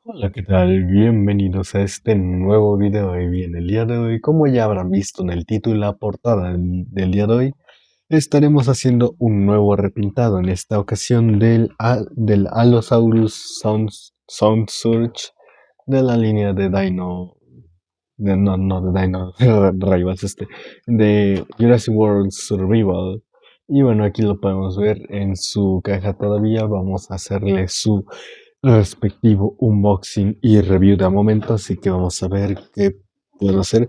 Hola, ¿qué tal? Bienvenidos a este nuevo video. Y bien, el día de hoy, como ya habrán visto en el título y la portada del día de hoy, estaremos haciendo un nuevo repintado, en esta ocasión del Allosaurus Sound Surge de la línea de Dino, no de Dino Rivals, de Jurassic World Survival. Y bueno, aquí lo podemos ver en su caja todavía. Vamos a hacerle su respectivo unboxing y review de momento, así que vamos a ver qué puedo hacer.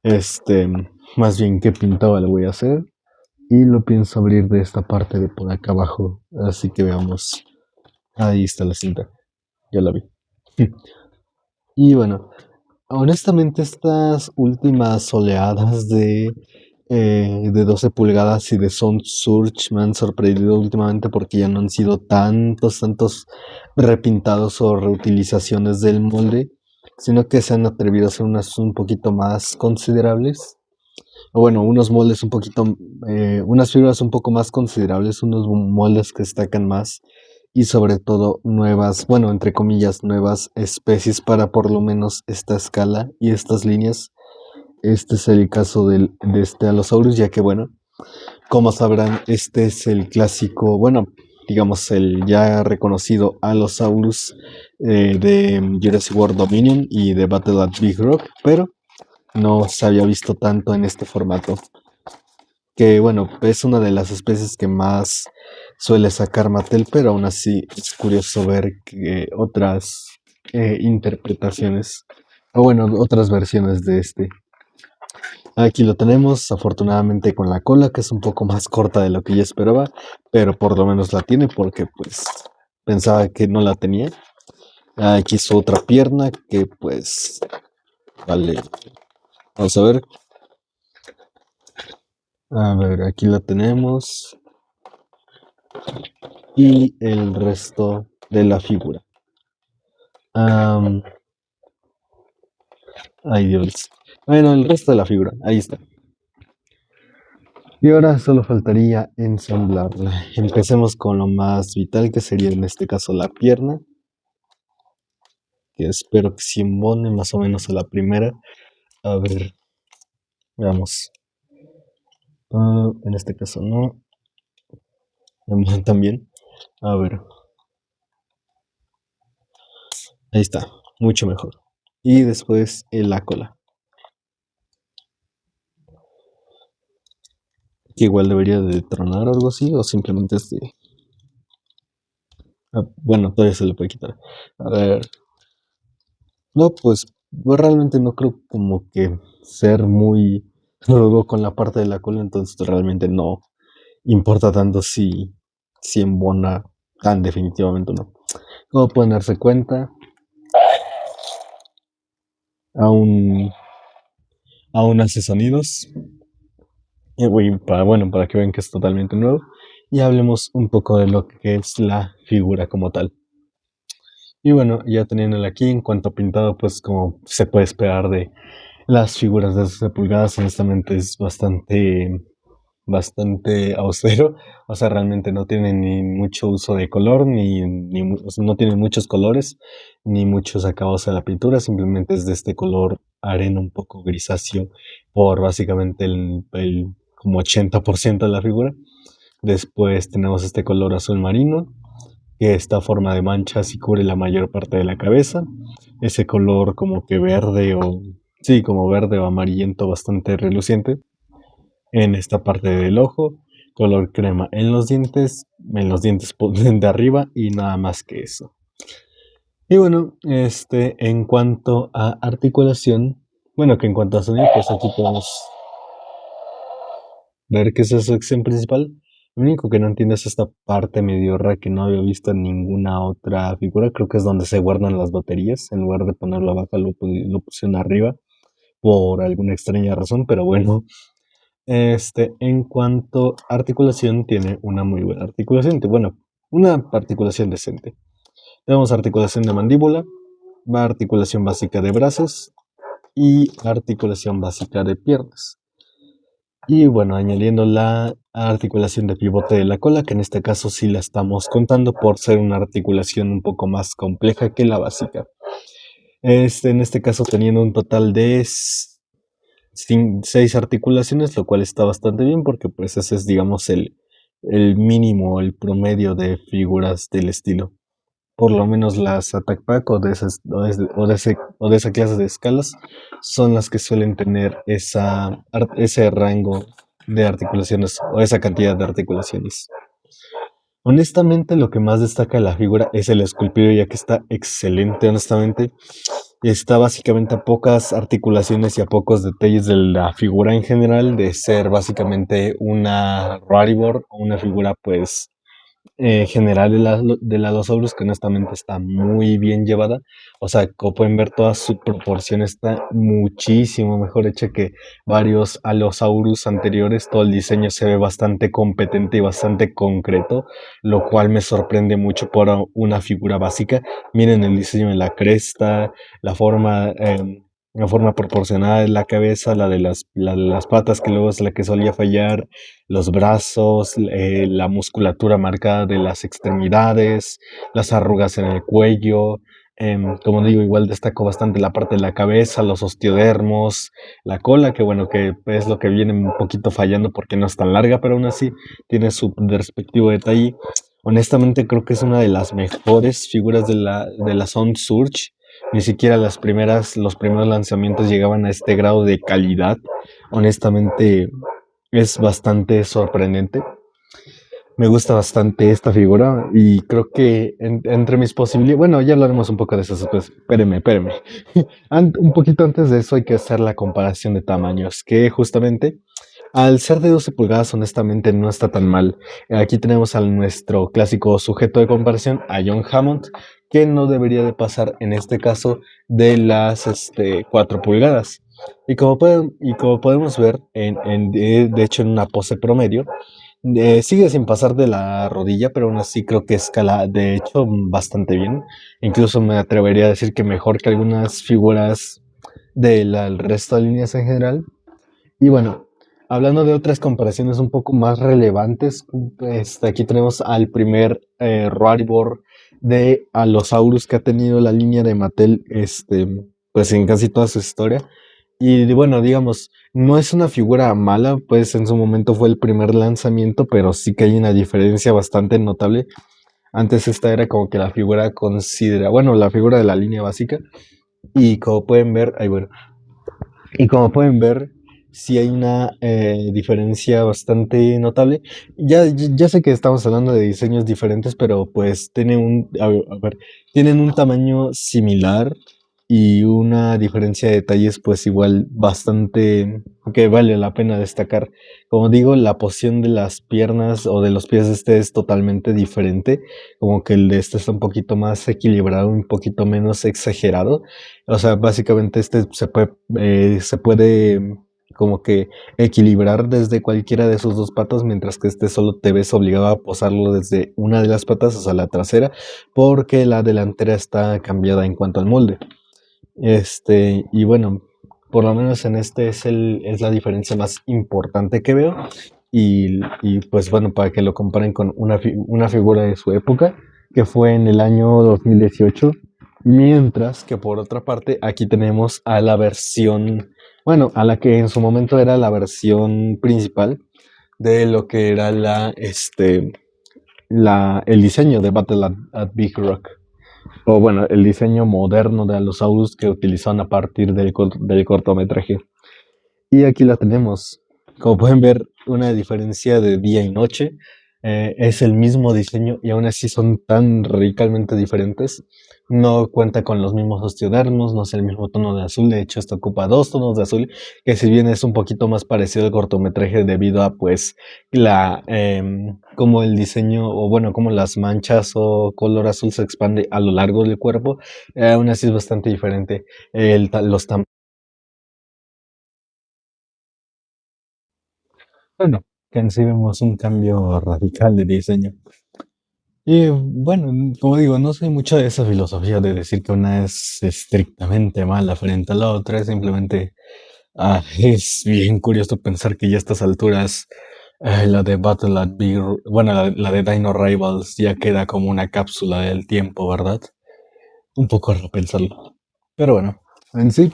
Este, más bien qué pintado le voy a hacer. Y lo pienso abrir de esta parte de por acá abajo. Así que veamos. Ahí está la cinta. Ya la vi. Y bueno, honestamente estas últimas oleadas de 12 pulgadas y de Sound Surge me han sorprendido últimamente porque ya no han sido tantos repintados o reutilizaciones del molde, sino que se han atrevido a hacer unas un poquito más considerables. O bueno, unos moldes un poquito, unas fibras un poco más considerables, unos moldes que destacan más y sobre todo nuevas, bueno, entre comillas, nuevas especies para por lo menos esta escala y estas líneas. Este es el caso de este Allosaurus, ya que bueno, como sabrán, este es el clásico, bueno, digamos el ya reconocido Allosaurus de Jurassic World Dominion y de Battle at Big Rock, pero no se había visto tanto en este formato. Que bueno, es una de las especies que más suele sacar Mattel, pero aún así es curioso ver que otras interpretaciones, o bueno, otras versiones de este. Aquí lo tenemos, afortunadamente con la cola, que es un poco más corta de lo que yo esperaba, pero por lo menos la tiene porque pues pensaba que no la tenía. Aquí su otra pierna que pues, vale, vamos a ver, aquí la tenemos y el resto de la figura. Am, Ay Dios. Bueno, el resto de la figura, ahí está. Y ahora solo faltaría ensamblarla. Empecemos con lo más vital, que sería en este caso la pierna, que espero que se embone más o menos a la primera. A ver, veamos. En este caso no. También. A ver, ahí está, mucho mejor. Y después en la cola, que igual debería de tronar o algo así, o simplemente es de... bueno, todavía se le puede quitar. A ver, no, pues yo realmente no creo como que ser muy rudo con la parte de la cola, entonces realmente no importa tanto si embona tan definitivamente o no. Como pueden darse cuenta, aún, aún hace sonidos. Bueno, para que vean que es totalmente nuevo. Y hablemos un poco de lo que es la figura como tal. Y bueno, ya teniéndola aquí, en cuanto a pintado, pues como se puede esperar de las figuras de 12 pulgadas, honestamente es bastante austero. O sea, realmente no tiene ni mucho uso de color, o sea, no tiene muchos colores, ni muchos acabados en la pintura. Simplemente es de este color arena un poco grisáceo por básicamente el como 80% de la figura. Después tenemos este color azul marino, que está a forma de manchas y cubre la mayor parte de la cabeza. Ese color como que verde o... Sí, como verde o amarillento bastante reluciente en esta parte del ojo, color crema en los dientes de arriba y nada más que eso. Y bueno, en cuanto a articulación, bueno, que en cuanto a sonido, pues aquí podemos ver que esa es su sección principal. Lo único que no entiendo es esta parte medio rara que no había visto en ninguna otra figura. Creo que es donde se guardan las baterías. En lugar de ponerlo abajo, lo pusieron arriba por alguna extraña razón, pero bueno. En cuanto a articulación, tiene una muy buena articulación. Bueno, una articulación decente. Tenemos articulación de mandíbula, articulación básica de brazos y articulación básica de piernas. Y bueno, añadiendo la articulación de pivote de la cola, que en este caso sí la estamos contando por ser una articulación un poco más compleja que la básica. En este caso teniendo un total de 6 articulaciones, lo cual está bastante bien porque pues ese es digamos el mínimo, el promedio de figuras del estilo. Por lo menos las Attack Pack o de esa clase de escalas son las que suelen tener ese rango de articulaciones o esa cantidad de articulaciones. Honestamente, lo que más destaca de la figura es el esculpido, ya que está excelente, honestamente. Está básicamente a pocas articulaciones y a pocos detalles de la figura en general, de ser básicamente una Raribor o una figura pues general de la Losaurus, que honestamente está muy bien llevada. O sea, como pueden ver, toda su proporción está muchísimo mejor hecha que varios Allosaurus anteriores. Todo el diseño se ve bastante competente y bastante concreto, lo cual me sorprende mucho por una figura básica. Miren el diseño de la cresta, la forma... la forma proporcionada de la cabeza, la de las patas, que luego es la que solía fallar, los brazos, la musculatura marcada de las extremidades, las arrugas en el cuello. Como digo, igual destaco bastante la parte de la cabeza, los osteodermos, la cola, que bueno, que es lo que viene un poquito fallando porque no es tan larga, pero aún así tiene su respectivo detalle. Honestamente creo que es una de las mejores figuras de la Sound Surge. Ni siquiera los primeros lanzamientos llegaban a este grado de calidad. Honestamente, es bastante sorprendente. Me gusta bastante esta figura y creo que entre mis posibilidades, bueno, ya hablaremos un poco de eso después. Espéreme. Un poquito antes de eso hay que hacer la comparación de tamaños, que justamente al ser de 12 pulgadas, honestamente no está tan mal. Aquí tenemos a nuestro clásico sujeto de comparación, a John Hammond, que no debería de pasar en este caso de las 4 pulgadas. Y como podemos ver, de hecho en una pose promedio, sigue sin pasar de la rodilla, pero aún así creo que escala de hecho bastante bien. Incluso me atrevería a decir que mejor que algunas figuras del resto de líneas en general. Y bueno, hablando de otras comparaciones un poco más relevantes, aquí tenemos al primer Raribor de Allosaurus que ha tenido la línea de Mattel, pues en casi toda su historia. Y bueno, digamos, no es una figura mala, pues en su momento fue el primer lanzamiento, pero sí que hay una diferencia bastante notable. Antes esta era como que la figura bueno, la figura de la línea básica. Y como pueden ver, ay, bueno, y como pueden ver, sí hay una diferencia bastante notable. Ya sé que estamos hablando de diseños diferentes, pero pues tienen un tamaño similar y una diferencia de detalles pues igual bastante que vale la pena destacar. Como digo, la posición de las piernas o de los pies de este es totalmente diferente, como que el de este está un poquito más equilibrado, un poquito menos exagerado. O sea, básicamente se puede como que equilibrar desde cualquiera de sus dos patas, mientras que este solo te ves obligado a posarlo desde una de las patas, o sea, la trasera, porque la delantera está cambiada en cuanto al molde. Y bueno, por lo menos en este es la diferencia más importante que veo. Y pues bueno, para que lo comparen con una figura de su época, que fue en el año 2018. Mientras que por otra parte, aquí tenemos a la versión, bueno, a la que en su momento era la versión principal de lo que era el diseño de Battle at Big Rock. O bueno, el diseño moderno de Allosaurus que utilizaron a partir del cortometraje. Y aquí la tenemos. Como pueden ver, una diferencia de día y noche. Es el mismo diseño y aún así son tan radicalmente diferentes. No cuenta con los mismos osteodermos, no es el mismo tono de azul. De hecho, esto ocupa dos tonos de azul, que si bien es un poquito más parecido al cortometraje debido a pues como el diseño o bueno, como las manchas o color azul se expande a lo largo del cuerpo, aún así es bastante diferente. Los tamaños. Bueno, que en sí vemos un cambio radical de diseño. Y bueno, como digo, no soy mucho de esa filosofía de decir que una es estrictamente mala frente a la otra, simplemente Es bien curioso pensar que ya a estas alturas la de Battle at Big, bueno, la de Dino Rivals ya queda como una cápsula del tiempo, ¿verdad? Un poco raro pensarlo. Pero bueno, en sí,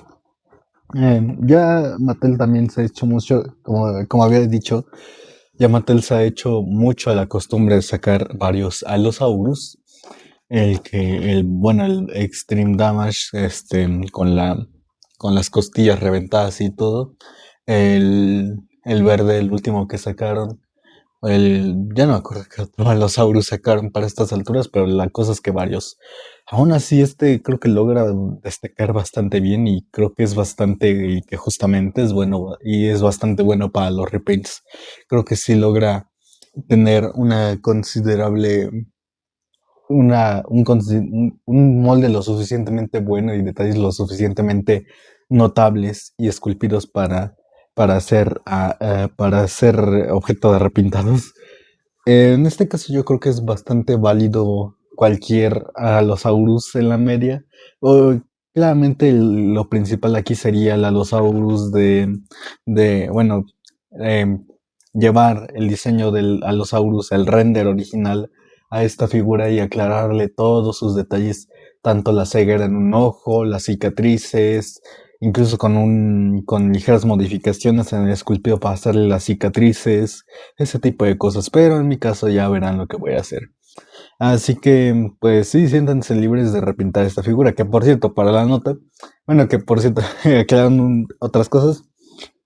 ya Mattel también se ha hecho mucho, como había dicho, ya Mattel se ha hecho mucho a la costumbre de sacar varios Allosaurus. Bueno, el Extreme Damage, con las costillas reventadas y todo. El verde, el último que sacaron. Ya no me acuerdo qué otro Allosaurus sacaron para estas alturas, pero la cosa es que varios. Aún así, este creo que logra destacar bastante bien y creo que es bastante, y que justamente es bueno, y es bastante bueno para los reprints. Creo que sí logra tener una considerable un molde lo suficientemente bueno y detalles lo suficientemente notables y esculpidos para ser objeto de repintados. En este caso yo creo que es bastante válido cualquier Allosaurus en la media. O, claramente lo principal aquí sería el Allosaurus bueno, em, llevar el diseño del Allosaurus, el render original, a esta figura y aclararle todos sus detalles, tanto la ceguera en un ojo, las cicatrices, incluso con ligeras modificaciones en el esculpido para hacerle las cicatrices, ese tipo de cosas. Pero en mi caso ya verán lo que voy a hacer. Así que, pues sí, siéntanse libres de repintar esta figura, que por cierto, para la nota, bueno, que por cierto, aclarando otras cosas,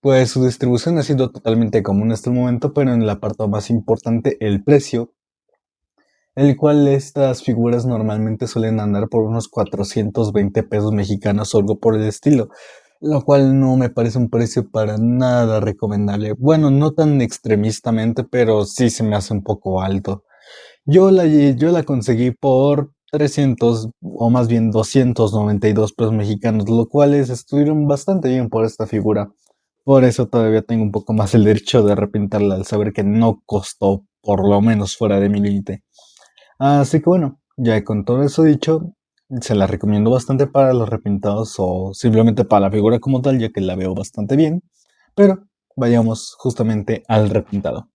pues su distribución ha sido totalmente común hasta el momento, pero en la parte más importante, el precio, el cual estas figuras normalmente suelen andar por unos 420 pesos mexicanos o algo por el estilo, lo cual no me parece un precio para nada recomendable. Bueno, no tan extremistamente, pero sí se me hace un poco alto. Yo la conseguí por 300 o más bien 292 pesos mexicanos, lo cual estuvieron bastante bien por esta figura. Por eso todavía tengo un poco más el derecho de arrepentirla al saber que no costó por lo menos fuera de mi límite. Así que bueno, ya con todo eso dicho, se la recomiendo bastante para los repintados o simplemente para la figura como tal, ya que la veo bastante bien. Pero vayamos justamente al repintado.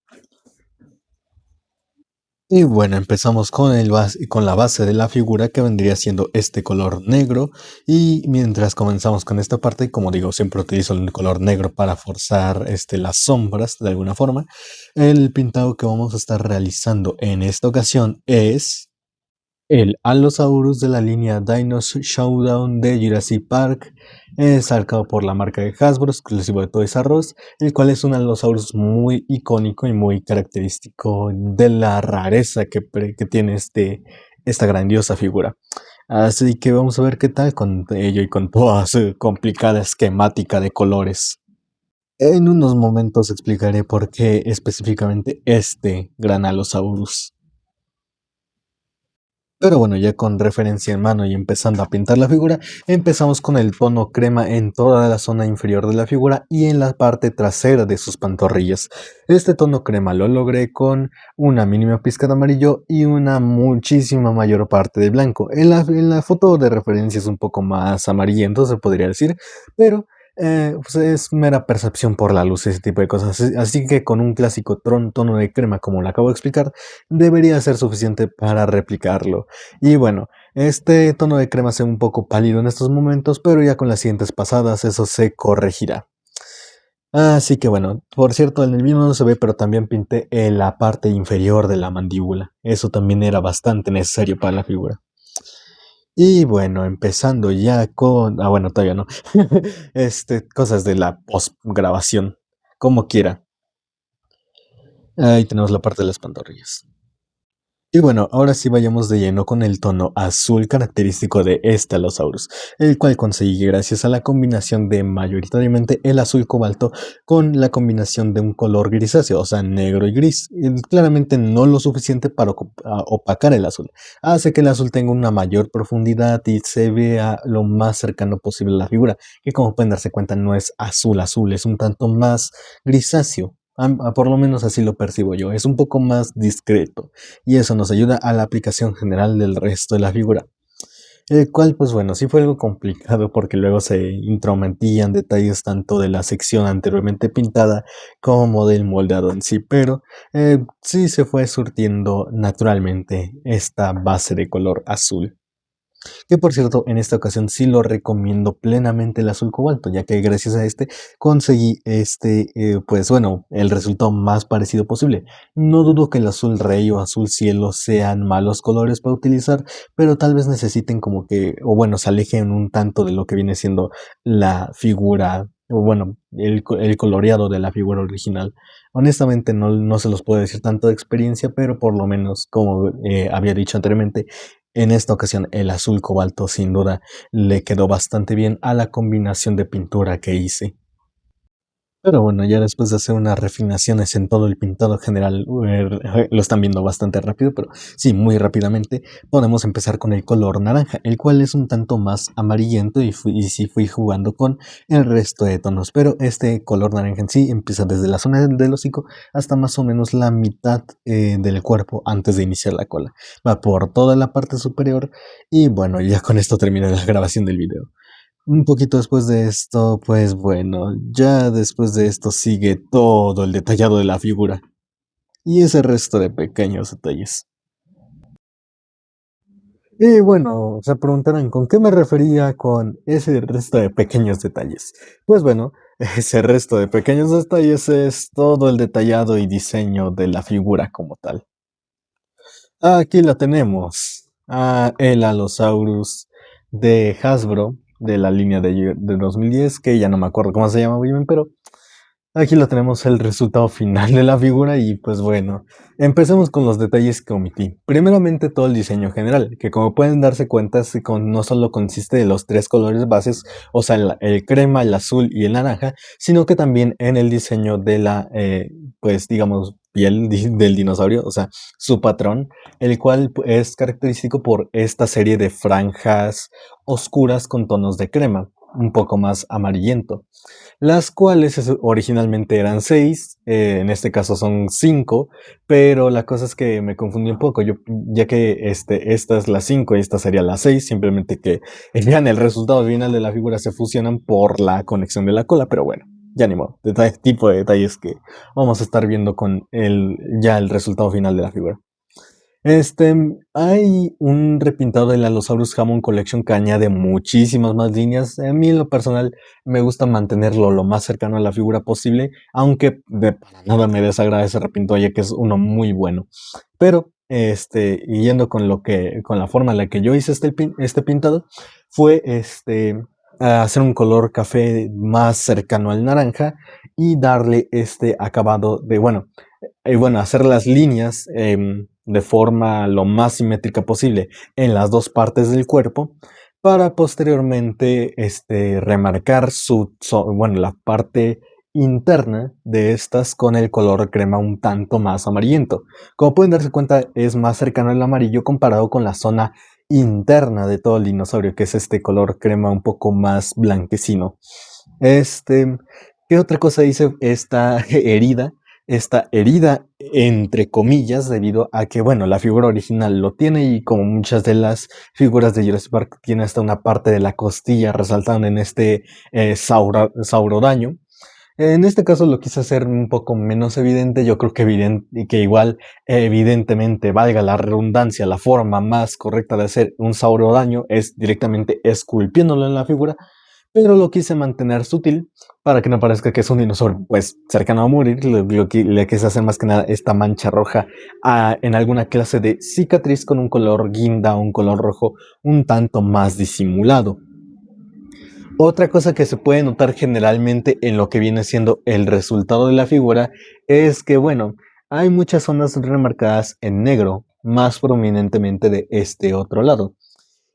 Y bueno, empezamos con la base de la figura que vendría siendo este color negro. Y mientras comenzamos con esta parte, como digo, siempre utilizo el color negro para forzar las sombras de alguna forma. El pintado que vamos a estar realizando en esta ocasión es el Allosaurus de la línea Dinosaur Showdown de Jurassic Park, sacado por la marca de Hasbro, exclusivo de Toys R Us, el cual es un Allosaurus muy icónico y muy característico de la rareza que tiene esta grandiosa figura. Así que vamos a ver qué tal con ello y con toda su complicada esquemática de colores. En unos momentos explicaré por qué específicamente este gran Allosaurus. Pero bueno, ya con referencia en mano y empezando a pintar la figura, empezamos con el tono crema en toda la zona inferior de la figura y en la parte trasera de sus pantorrillas. Este tono crema lo logré con una mínima pizca de amarillo y una muchísima mayor parte de blanco. En la foto de referencia es un poco más amarillento, se podría decir, pero pues es mera percepción por la luz, ese tipo de cosas. Así que con un clásico tono de crema, como lo acabo de explicar, debería ser suficiente para replicarlo. Y bueno, este tono de crema se ve un poco pálido en estos momentos, pero ya con las siguientes pasadas eso se corregirá. Así que bueno, por cierto, en el mío no se ve, pero también pinté en la parte inferior de la mandíbula. Eso también era bastante necesario para la figura. Y bueno, empezando ya con... Ah, bueno, todavía no. Cosas de la postgrabación. Como quiera. Ahí tenemos la parte de las pantorrillas. Y bueno, ahora sí vayamos de lleno con el tono azul característico de este Allosaurus, el cual conseguí gracias a la combinación de mayoritariamente el azul cobalto con la combinación de un color grisáceo, o sea, negro y gris. Y claramente no lo suficiente para opacar el azul. Hace que el azul tenga una mayor profundidad y se vea lo más cercano posible a la figura, que como pueden darse cuenta no es azul azul, es un tanto más grisáceo. Por lo menos así lo percibo yo, es un poco más discreto y eso nos ayuda a la aplicación general del resto de la figura. El cual, pues bueno, sí fue algo complicado porque luego se intrometían detalles tanto de la sección anteriormente pintada como del moldeado en sí, pero sí se fue surtiendo naturalmente esta base de color azul. Que por cierto, en esta ocasión sí lo recomiendo plenamente el azul cobalto, ya que gracias a este conseguí pues bueno, el resultado más parecido posible. No dudo que el azul rey o azul cielo sean malos colores para utilizar, pero tal vez necesiten como que, o bueno, se alejen un tanto de lo que viene siendo la figura, o bueno, el coloreado de la figura original. Honestamente no se los puedo decir tanto de experiencia, pero por lo menos, como había dicho anteriormente, en esta ocasión el azul cobalto sin duda le quedó bastante bien a la combinación de pintura que hice. Pero bueno, ya después de hacer unas refinaciones en todo el pintado general, lo están viendo bastante rápido, pero sí, muy rápidamente, podemos empezar con el color naranja, el cual es un tanto más amarillento y sí fui jugando con el resto de tonos, pero este color naranja en sí empieza desde la zona del hocico hasta más o menos la mitad del cuerpo antes de iniciar la cola. Va por toda la parte superior y bueno, ya con esto termina la grabación del video. Un poquito después de esto, pues bueno, ya después de esto sigue todo el detallado de la figura y ese resto de pequeños detalles. Y bueno, se preguntarán con qué me refería con ese resto de pequeños detalles. Pues bueno, ese resto de pequeños detalles es todo el detallado y diseño de la figura como tal. Aquí la tenemos, el Allosaurus de Hasbro, de la línea de 2010, que ya no me acuerdo cómo se llama muy bien, pero aquí lo tenemos el resultado final de la figura y pues bueno, empecemos con los detalles que omití. Primeramente todo el diseño general, que como pueden darse cuenta no solo consiste de los tres colores bases, o sea, el crema, el azul y el naranja, sino que también en el diseño de la, pues digamos, piel del dinosaurio, o sea, su patrón, el cual es característico por esta serie de franjas oscuras con tonos de crema, un poco más amarillento, las cuales originalmente eran seis, en este caso son cinco, pero la cosa es que me confundí un poco, ya que esta es la 5 y esta sería la 6, simplemente que ya en el resultado final de la figura se fusionan por la conexión de la cola, pero bueno, ya ni modo, tipo de detalles que vamos a estar viendo con ya el resultado final de la figura. Hay un repintado del Allosaurus Hammond Collection que añade muchísimas más líneas. A mí en lo personal me gusta mantenerlo lo más cercano a la figura posible, aunque de para nada me desagrada ese repintado ya que es uno muy bueno. Pero, y yendo con la forma en la que yo hice este pintado, fue a hacer un color café más cercano al naranja y darle este acabado de, bueno, hacer las líneas de forma lo más simétrica posible en las dos partes del cuerpo para posteriormente remarcar la parte interna de estas con el color crema un tanto más amarillento. Como pueden darse cuenta, es más cercano al amarillo comparado con la zona interna de todo el dinosaurio, que es este color crema un poco más blanquecino. Este, ¿Qué otra cosa dice esta herida? Esta herida, entre comillas, debido a que, bueno, la figura original lo tiene y como muchas de las figuras de Jurassic Park, tiene hasta una parte de la costilla resaltando en este saurodaño. En este caso lo quise hacer un poco menos evidente, yo creo que, que igual, evidentemente, valga la redundancia, la forma más correcta de hacer un saurodaño es directamente esculpiéndolo en la figura, pero lo quise mantener sutil para que no parezca que es un dinosaurio pues cercano a morir. Le quise hacer más que nada esta mancha roja en alguna clase de cicatriz con un color guinda, un color rojo un tanto más disimulado. Otra cosa que se puede notar generalmente en lo que viene siendo el resultado de la figura es que, bueno, hay muchas zonas remarcadas en negro, más prominentemente de este otro lado.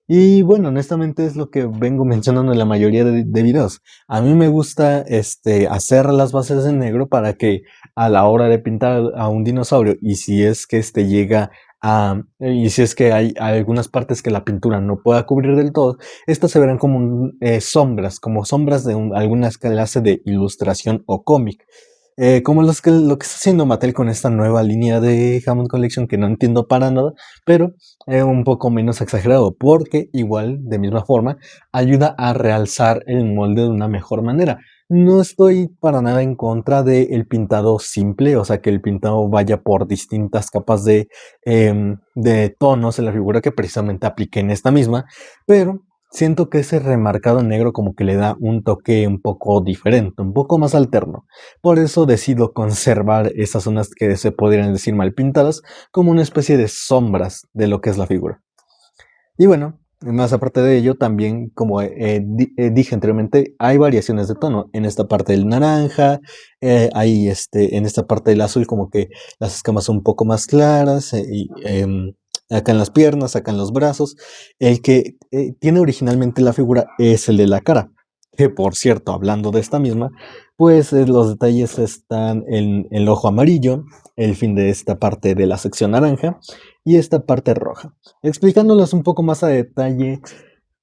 Y bueno, honestamente es lo que vengo mencionando en la mayoría de videos. A mí me gusta hacer las bases en negro para que a la hora de pintar a un dinosaurio y si es que y si es que hay algunas partes que la pintura no pueda cubrir del todo, estas se verán como sombras, como sombras de alguna clase de ilustración o cómic. Como lo que está haciendo Mattel con esta nueva línea de Hammond Collection que no entiendo para nada, pero un poco menos exagerado, porque igual, de misma forma, ayuda a realzar el molde de una mejor manera. No estoy para nada en contra del pintado simple, o sea, que el pintado vaya por distintas capas de tonos en la figura que precisamente apliqué en esta misma, pero siento que ese remarcado en negro como que le da un toque un poco diferente, un poco más alterno. Por eso decido conservar esas zonas que se podrían decir mal pintadas como una especie de sombras de lo que es la figura. Y bueno, más aparte de ello, también, como dije anteriormente, hay variaciones de tono. En esta parte del naranja, hay en esta parte del azul, como que las escamas son un poco más claras, acá en las piernas, acá en los brazos. El que tiene originalmente la figura es el de la cara. Que por cierto, hablando de esta misma, pues los detalles están en el ojo amarillo, el fin de esta parte de la sección naranja y esta parte roja. Explicándolas un poco más a detalle,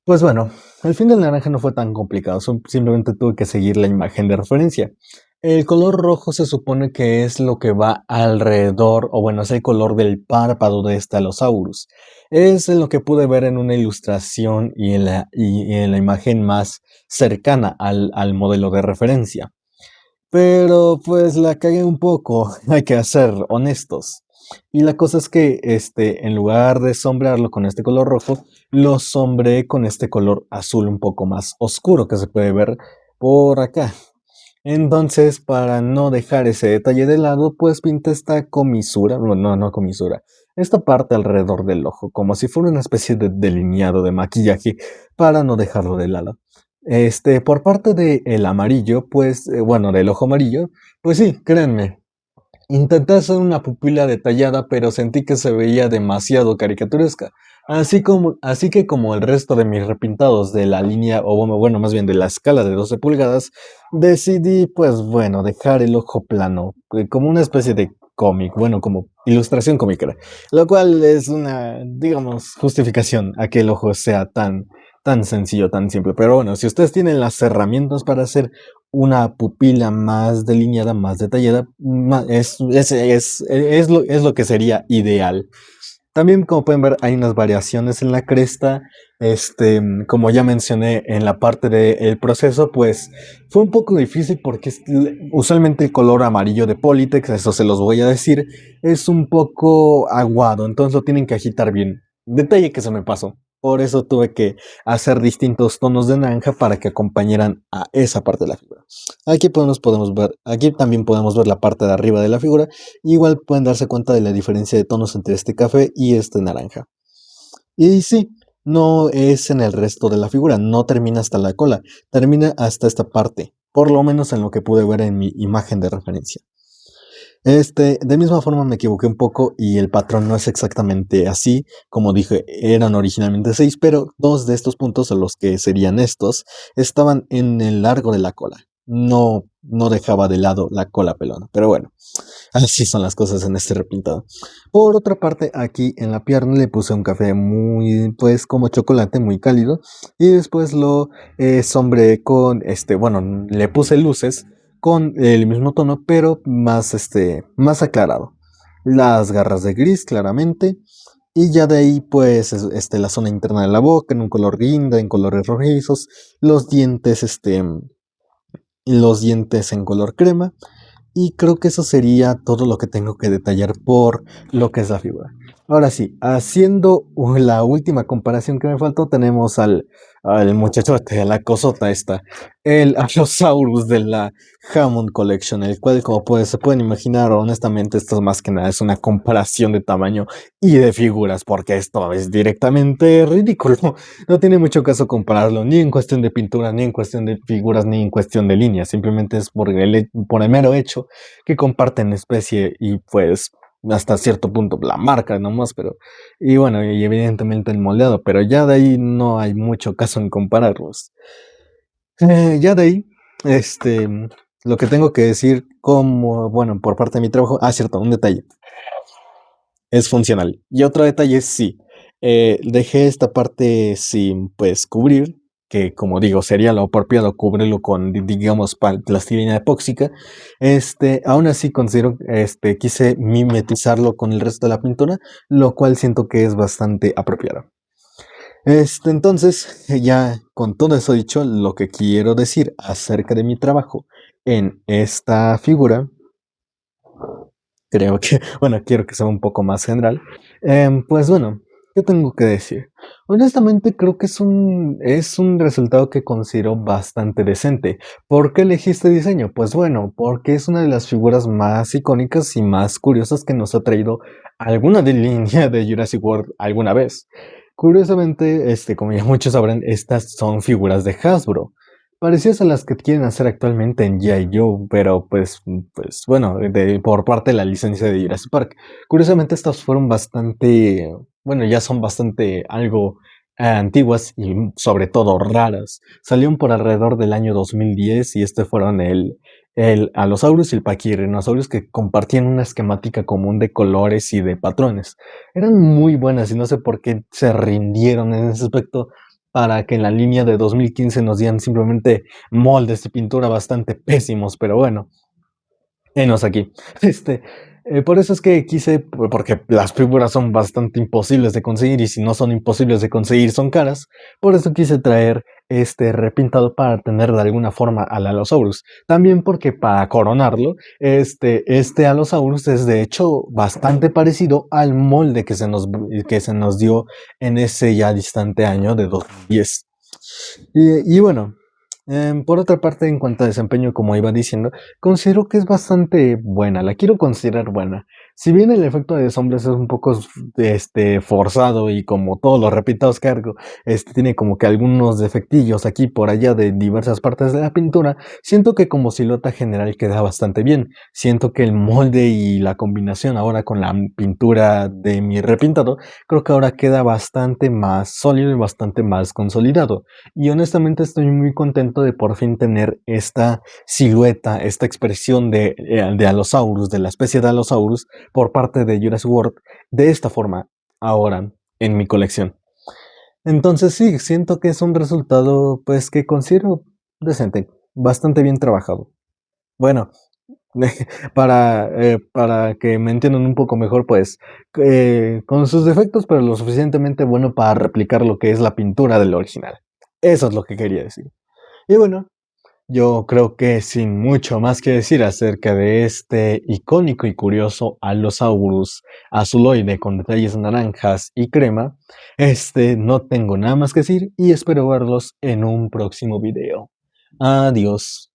pues bueno, el fin del naranja no fue tan complicado, simplemente tuve que seguir la imagen de referencia. El color rojo se supone que es lo que va alrededor, o bueno, es el color del párpado de este Allosaurus. Es lo que pude ver en una ilustración y en la imagen más cercana al modelo de referencia. Pero pues la cagué un poco, hay que ser honestos. Y la cosa es que en lugar de sombrearlo con este color rojo, lo sombré con este color azul un poco más oscuro que se puede ver por acá. Entonces, para no dejar ese detalle de lado, pues pinté esta comisura, bueno, no comisura, esta parte alrededor del ojo, como si fuera una especie de delineado de maquillaje, para no dejarlo de lado. Por parte del amarillo, pues, bueno, del ojo amarillo, pues sí, créanme, intenté hacer una pupila detallada, pero sentí que se veía demasiado caricaturesca. Así que como el resto de mis repintados de la línea, o bueno, más bien de la escala de 12 pulgadas, decidí, pues bueno, dejar el ojo plano, como una especie de cómic, bueno, como ilustración cómica, lo cual es una, digamos, justificación a que el ojo sea tan sencillo, tan simple. Pero bueno, si ustedes tienen las herramientas para hacer una pupila más delineada, más detallada, es lo que sería ideal. También, como pueden ver, hay unas variaciones en la cresta. Como ya mencioné en la parte del proceso, pues fue un poco difícil porque usualmente el color amarillo de Politex, eso se los voy a decir, es un poco aguado, entonces lo tienen que agitar bien. Detalle que se me pasó. Por eso tuve que hacer distintos tonos de naranja para que acompañaran a esa parte de la figura. Podemos ver, aquí también podemos ver la parte de arriba de la figura. Igual pueden darse cuenta de la diferencia de tonos entre este café y este naranja. Y sí, no es en el resto de la figura, no termina hasta la cola, termina hasta esta parte, por lo menos en lo que pude ver en mi imagen de referencia. De misma forma me equivoqué un poco y el patrón no es exactamente así. Como dije, eran originalmente 6, pero dos de estos puntos, a los que serían estos, estaban en el largo de la cola. No dejaba de lado la cola pelona. Pero bueno, así son las cosas en este repintado. Por otra parte, aquí en la pierna le puse un café muy, pues como chocolate, muy cálido. Y después lo sombreé con, bueno, le puse luces con el mismo tono, pero más, más aclarado. Las garras de gris, claramente. Y ya de ahí, pues, la zona interna de la boca en un color guinda, en colores rojizos. Los dientes, los dientes en color crema. Y creo que eso sería todo lo que tengo que detallar por lo que es la figura. Ahora sí, haciendo la última comparación que me faltó, tenemos al muchachote, a la cosota esta, el Allosaurus de la Hammond Collection, el cual, como se pueden imaginar, honestamente, esto más que nada es una comparación de tamaño y de figuras, porque esto es directamente ridículo. No tiene mucho caso compararlo, ni en cuestión de pintura, ni en cuestión de figuras, ni en cuestión de líneas. Simplemente es por el mero hecho que comparten especie y pues hasta cierto punto la marca nomás, pero y bueno, y evidentemente el moldeado, pero ya de ahí no hay mucho caso en compararlos. Ya de ahí, este, lo que tengo que decir como, bueno, por parte de mi trabajo, cierto, un detalle, es funcional. Y otro detalle, sí, dejé esta parte sin, pues, cubrir, que como digo, sería lo apropiado cubrirlo con, digamos, plastilina epóxica, aún así considero, quise mimetizarlo con el resto de la pintura, lo cual siento que es bastante apropiado. Entonces, ya con todo eso dicho, lo que quiero decir acerca de mi trabajo en esta figura, creo que, bueno, quiero que sea un poco más general. Pues bueno, ¿qué tengo que decir? Honestamente, creo que es un resultado que considero bastante decente. ¿Por qué elegí este diseño? Pues bueno, porque es una de las figuras más icónicas y más curiosas que nos ha traído alguna de línea de Jurassic World alguna vez. Curiosamente, como ya muchos sabrán, estas son figuras de Hasbro, parecidas a las que quieren hacer actualmente en G.I. Joe, pero pues bueno, por parte de la licencia de Jurassic Park. Curiosamente, estas fueron bastante, bueno, ya son bastante algo antiguas y sobre todo raras. Salieron por alrededor del año 2010 y fueron el Allosaurus y el Pachyrhinosaurus, que compartían una esquemática común de colores y de patrones. Eran muy buenas y no sé por qué se rindieron en ese aspecto para que en la línea de 2015 nos dieran simplemente moldes de pintura bastante pésimos, pero bueno, enos aquí. Este, por eso es que quise, porque las figuras son bastante imposibles de conseguir y si no son imposibles de conseguir son caras, por eso quise traer este repintado para tener de alguna forma al Allosaurus. También porque para coronarlo, este Allosaurus es de hecho bastante parecido al molde que se nos dio en ese ya distante año de 2010. Y bueno, por otra parte, en cuanto a desempeño, como iba diciendo, considero que es bastante buena, la quiero considerar buena. Si bien el efecto de sombras es un poco forzado y como todos los repitados que hago, tiene como que algunos defectillos aquí por allá de diversas partes de la pintura, siento que como silueta general queda bastante bien. Siento que el molde y la combinación ahora con la pintura de mi repintado, creo que ahora queda bastante más sólido y bastante más consolidado. Y honestamente estoy muy contento de por fin tener esta silueta, esta expresión de Allosaurus, de la especie de Allosaurus, por parte de Jurassic World, de esta forma, ahora en mi colección. Entonces sí, siento que es un resultado pues que considero decente, bastante bien trabajado. Bueno, para que me entiendan un poco mejor, pues con sus defectos, pero lo suficientemente bueno para replicar lo que es la pintura del original. Eso es lo que quería decir. Y bueno, yo creo que sin mucho más que decir acerca de este icónico y curioso Allosaurus azuloide con detalles naranjas y crema, no tengo nada más que decir y espero verlos en un próximo video. Adiós.